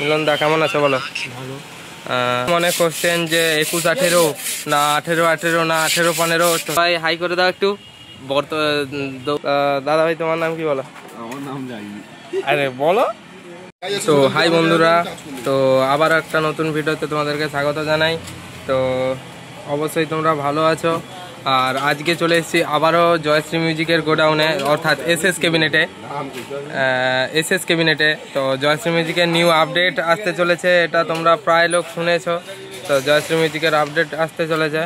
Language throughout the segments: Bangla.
মিলনদা কেমন আছে বলো? ভালো। মনে করছেন যে 21-18 না 18-18 না 18-15, তো ভাই হাই করে দাও একটু। দাদা ভাই তোমার নাম কি বলো? আমার নাম জানি। আরে বলো তো। হাই বন্ধুরা, তো আবার একটা নতুন ভিডিওতে তোমাদেরকে স্বাগত জানাই। তো অবশ্যই তোমরা ভালো আছো। আর আজকে চলে এসেছি আবারও জয়শ্রী মিউজিকের গোডাউনে, অর্থাৎ এসএস ক্যাবিনেটে। তো জয়শ্রী মিউজিকের নিউ আপডেট আসতে চলেছে, এটা তোমরা প্রায় লোক শুনেছো। তো জয়শ্রী মিউজিকের আপডেট আসতে চলেছে।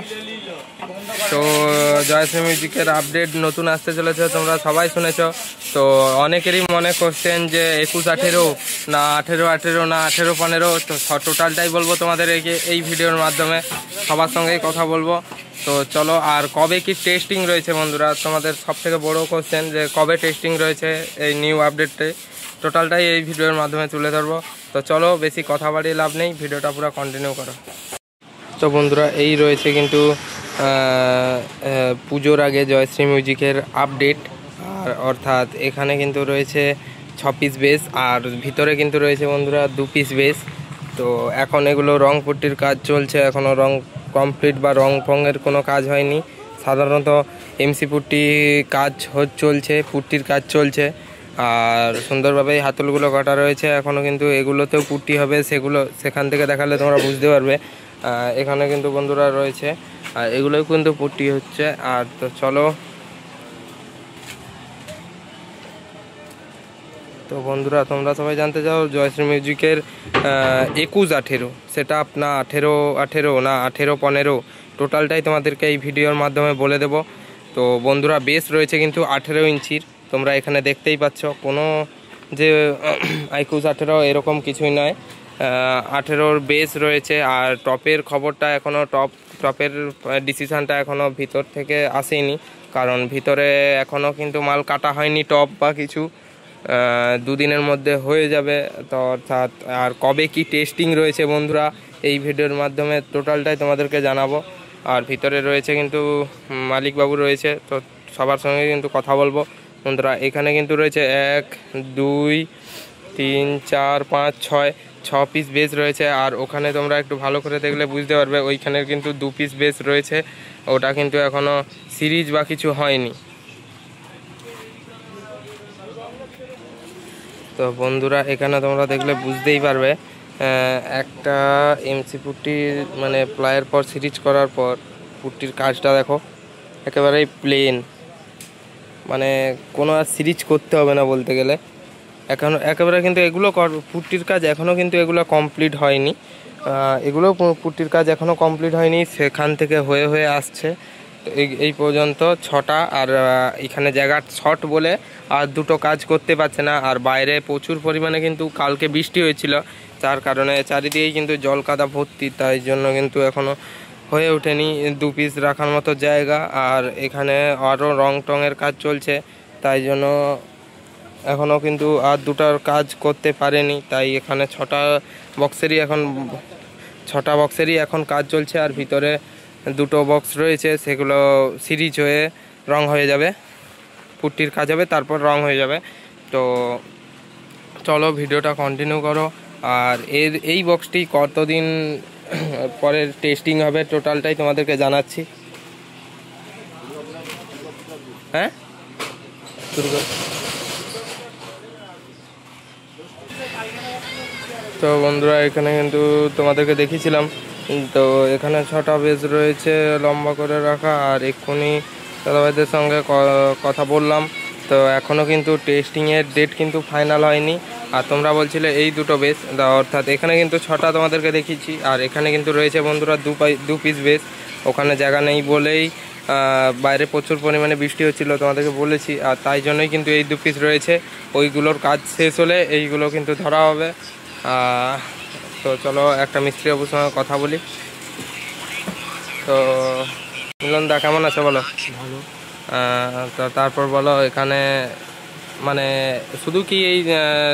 তো জয়শ্রী মিউজিকের আপডেট নতুন আসতে চলেছে, তোমরা সবাই শুনেছো। তো অনেকেরই মনে করছেন যে 21-18 না 18-18 না 18-15, তো টোটালটাই বলবো তোমাদের এই ভিডিওর মাধ্যমে, সবার সঙ্গেই কথা বলবো। তো চলো, আর কবে কি টেস্টিং রয়েছে বন্ধুরা, তোমাদের সব থেকে বড়ো কোশ্চেন যে কবে টেস্টিং রয়েছে এই নিউ আপডেটে, টোটালটাই এই ভিডিওর মাধ্যমে তুলে ধরবো। তো চলো, বেশি কথা বাড়িয়ে লাভ নেই, ভিডিওটা পুরো কন্টিনিউ করো। তো বন্ধুরা, এই রয়েছে কিন্তু পুজোর আগে জয়শ্রী মিউজিকের আপডেট। আর অর্থাৎ এখানে কিন্তু রয়েছে 6 পিস বেস, আর ভিতরে কিন্তু রয়েছে বন্ধুরা 2 পিস বেস। তো এখন এগুলো রং পুট্টির কাজ চলছে, এখনও রং কমপ্লিট বা রং ফংয়ের কোনো কাজ হয়নি। সাধারণত এমসি পুট্টি কাজ চলছে, পুট্টির কাজ চলছে। আর সুন্দরভাবেই হাতলগুলো কাটা রয়েছে, এখনও কিন্তু এগুলোতেও পুট্টি হবে, সেখান থেকে দেখালে তোমরা বুঝতে পারবে। এখানে কিন্তু বন্ধুরা রয়েছে, আর এগুলোও কিন্তু পুট্টি হচ্ছে। আর তো চলো, তো বন্ধুরা তোমরা সবাই জানতে চাও জয়শ্রী মিউজিকের 21-18 সেটা না 18-18 না 18-15, টোটালটাই তোমাদেরকে এই ভিডিওর মাধ্যমে বলে দেব। তো বন্ধুরা, বেস রয়েছে কিন্তু 18 ইঞ্চির, তোমরা এখানে দেখতেই পাচ্ছ, কোনো যে 21-18 এরকম কিছুই নয়। 18-র বেস রয়েছে। আর টপের খবরটা এখনও টপের ডিসিশানটা এখনও ভিতর থেকে আসেনি, কারণ ভিতরে এখনও কিন্তু মাল কাটা হয়নি টপ বা কিছু। 2 দিনের মধ্যে হয়ে যাবে। তো অর্থাৎ আর কবে কি টেস্টিং রয়েছে বন্ধুরা, এই ভিডিওর মাধ্যমে টোটালটাই তোমাদেরকে জানাবো। আর ভিতরে রয়েছে কিন্তু মালিকবাবু রয়েছে, তো সবার সঙ্গে কিন্তু কথা বলবো বন্ধুরা। এখানে কিন্তু রয়েছে 1 2 3 4 5 6 পিস বেস রয়েছে। আর ওখানে তোমরা একটু ভালো করে দেখলে বুঝতে পারবে, ওইখানের কিন্তু 2 পিস বেস রয়েছে, ওটা কিন্তু এখনও সিরিজ বা কিছু হয়নি। তো বন্ধুরা, এখানে তোমরা দেখলে বুঝতেই পারবে, একটা এমসি পুট্টির মানে প্লায়ের পর সিরিজ করার পর পুট্টির কাজটা দেখো, একেবারেই প্লেন, মানে কোনো আর সিরিজ করতে হবে না বলতে গেলে। একেবারে কিন্তু এগুলো পুট্টির কাজ এখনও কিন্তু এগুলো কমপ্লিট হয়নি, এগুলো পুট্টির কাজ এখনও কমপ্লিট হয়নি, সেখান থেকে হয়ে হয়ে আসছে। তো এই পর্যন্ত 6টা, আর এখানে জায়গা শর্ট বলে আর 2টো কাজ করতে পারছে না। আর বাইরে প্রচুর পরিমাণে কিন্তু কালকে বৃষ্টি হয়েছিল, যার কারণে চারিদিকেই কিন্তু জল কাদা ভর্তি, তাই জন্য কিন্তু এখনও হয়ে ওঠেনি 2 পিস রাখার মতো জায়গা। আর এখানে আরও রং টঙের কাজ চলছে, তাই জন্য এখনও কিন্তু আর 2টার কাজ করতে পারেনি। তাই এখানে 6টা বক্সেরই এখন কাজ চলছে। আর ভিতরে 2টো বক্স রয়েছে, সেগুলো সিরিজ হয়ে রং হয়ে যাবে, পুট্টির কাজ হবে, তারপর রং হয়ে যাবে। তো চলো, ভিডিওটা কন্টিনিউ করো। আর এই বক্সটি কতদিন পরে টেস্টিং হবে টোটালটাই তোমাদেরকে জানাচ্ছি। হ্যাঁ, শুরু কর। তো বন্ধুরা, এখানে কিন্তু তোমাদেরকে দেখিয়েছিলাম, তো এখানে 6টা বেজ রয়েছে লম্বা করে রাখা। আর এক্ষুনি দাদাভাইদের সঙ্গে কথা বললাম, তো এখনও কিন্তু টেস্টিংয়ের ডেট কিন্তু ফাইনাল হয়নি। আর তোমরা বলছিলে এই 2টো বেস, অর্থাৎ এখানে কিন্তু 6টা তোমাদেরকে দেখিয়েছি। আর এখানে কিন্তু রয়েছে বন্ধুরা 2 পিস বেস, ওখানে জায়গা নেই বলেই বাইরে প্রচুর পরিমাণে বৃষ্টি হচ্ছিলো, তোমাদেরকে বলেছি। আর তাই জন্যই কিন্তু এই 2 পিস রয়েছে, ওইগুলোর কাজ শেষ হলে এইগুলো কিন্তু ধরা হবে। তো চলো, একটা মিস্ত্রি বাবুর সঙ্গে কথা বলি। তো মিলনদা কেমন আছে বলো? ভালো। তো তারপর বলো, এখানে মানে শুধু কি এই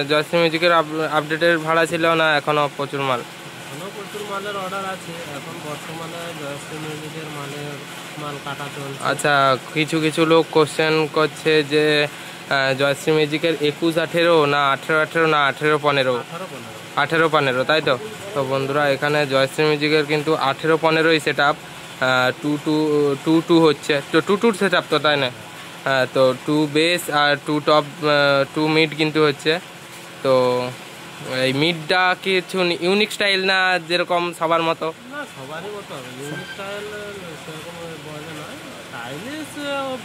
জয়শ্রী মিউজিকের আপডেটের ভাড়া ছিল, না এখনও প্রচুর মাল? এখনও প্রচুর মালের অর্ডার আছে, এখন বর্তমানে জয়শ্রী মিউজিকের মাল কাটা চলছে। আচ্ছা, কিছু লোক কোশ্চেন করছে যে জয়শ্রী মিউজিকের 21-18 না 18-18 না 18-15, 18-15, তাই তো? তো বন্ধুরা এখানে জয়শ্রী মিউজিকের কিন্তু 18-15ই সেট আপ, 2-2 হচ্ছে, তো 2-2 সেট আপ তো, তাই না? হ্যাঁ, তো 2 বেস আর 2 টপ, 2 মিড কিন্তু হচ্ছে। তো এই মিডটা কিছু ইউনিক স্টাইল না যেরকম সবার মতো? না, সবারই মতো হবে, ইউনিক স্টাইল সেরকম বলে না, স্টাইলিশ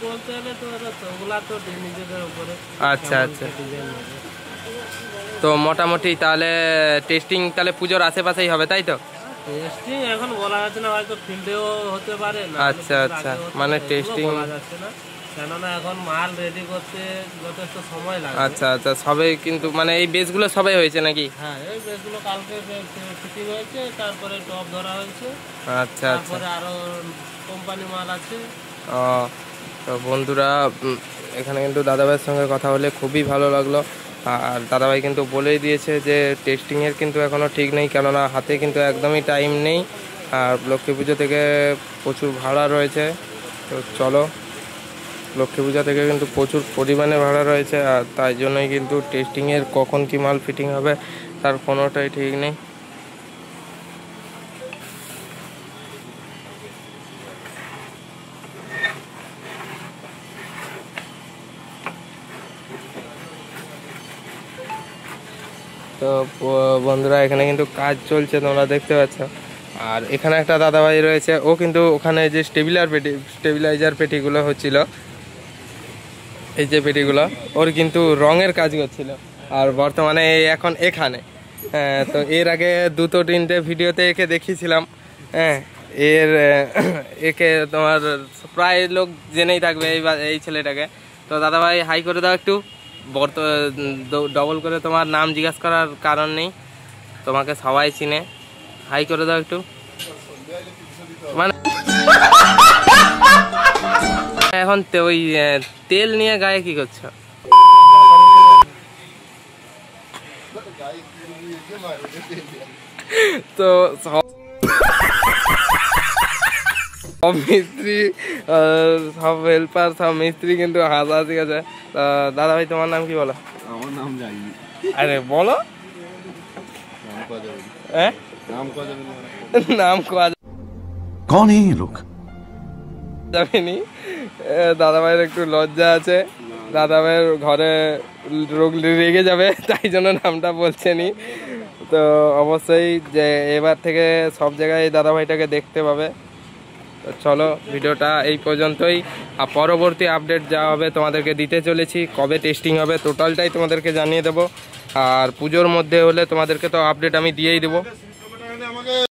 বলতে গেলে তো ওগুলা তো নিজেদের উপরে। আচ্ছা আচ্ছা, তো মোটামুটি তাহলে টেস্টিং তাহলে পুজোর আশেপাশেই হবে, তাই তো? টেস্টিং এখন বলা যাচ্ছে না, হয়তো ফিল্ডেও হতে পারে না। আচ্ছা আচ্ছা, মানে টেস্টিং বলা যাচ্ছে না, কেননা এখন মাল রেডি করতে যথেষ্ট সময় লাগে। আচ্ছা আচ্ছা, সবে কিন্তু মানে এই বেসগুলো সবাই হয়েছে নাকি? হ্যাঁ, এই বেসগুলো কালকে ফিটিং হয়েছে, তারপরে টপ ধরা হয়েছে। আচ্ছা আচ্ছা, তারপরে আরো কোম্পানি মাল আছে। ও, তো বন্ধুরা এখানে কিন্তু দাদাভাইয়ের সঙ্গে কথা বলে খুবই ভালো লাগলো। আর দাদাভাই কিন্তু বলেই দিয়েছে যে টেস্টিংয়ের কিন্তু এখনও ঠিক নেই, কেননা হাতে কিন্তু একদমই টাইম নেই, আর লক্ষ্মী পুজো থেকে প্রচুর ভাড়া রয়েছে। তো চলো, লক্ষ্মী পূজা থেকে কিন্তু প্রচুর পরিমাণে ভাড়া রয়েছে, আর তাই জন্যই কিন্তু টেস্টিংয়ের কখন কি মাল ফিটিং হবে তার কোনোটাই ঠিক নেই। তো বন্ধুরা এখানে কিন্তু কাজ চলছে, তোমরা দেখতে পাচ্ছ। আর এখানে একটা দাদাভাই রয়েছে, ও কিন্তু ওখানে যে স্টেবিলাইজার পেটিগুলো হচ্ছিল, এই যে পেটিগুলো, ওর কিন্তু রঙের কাজ করছিল, আর বর্তমানে এখন এখানে। হ্যাঁ, তো এর আগে 2-3টে ভিডিওতে একে দেখিয়েছিলাম। হ্যাঁ, একে তোমার প্রায় লোক জেনেই থাকবে এই ছেলেটাকে। তো দাদাভাই হাই করে দাও একটু, ডবল করে তোমার নাম জিজ্ঞাসা করার কারণ নেই, তোমাকে সবাই চিনে, হাই করে দাও একটু। মানে এখন ওই তেল নিয়ে গায়ে কি করছো? তো সব মিস্ত্রি, সব হেল্পার, সব মিস্ত্রি কিন্তু হাসাহাসি আছে। দাদা ভাই তোমার নাম কি বলো? আমার নাম জানি। আরে বলো। নাম কোয়া कौन है ये लोग? যাবেনি, দাদা ভাইয়ের একটু লজ্জা আছে, দাদা ভাইয়ের ঘরে রোগ রেগে যাবে, তাই জন্য নামটা বলছেনি। তো অবশ্যই যে এবার থেকে সব জায়গায় দাদা ভাইটাকে দেখতে পাবে। তো চলো, ভিডিওটা এই পর্যন্তই, আর পরবর্তী আপডেট যা হবে তোমাদেরকে দিতে চলেছি, কবে টেস্টিং হবে টোটালটাই তোমাদেরকে জানিয়ে দেবো। আর পুজোর মধ্যে হলে তোমাদেরকে তো আপডেট আমি দিয়েই দেবো।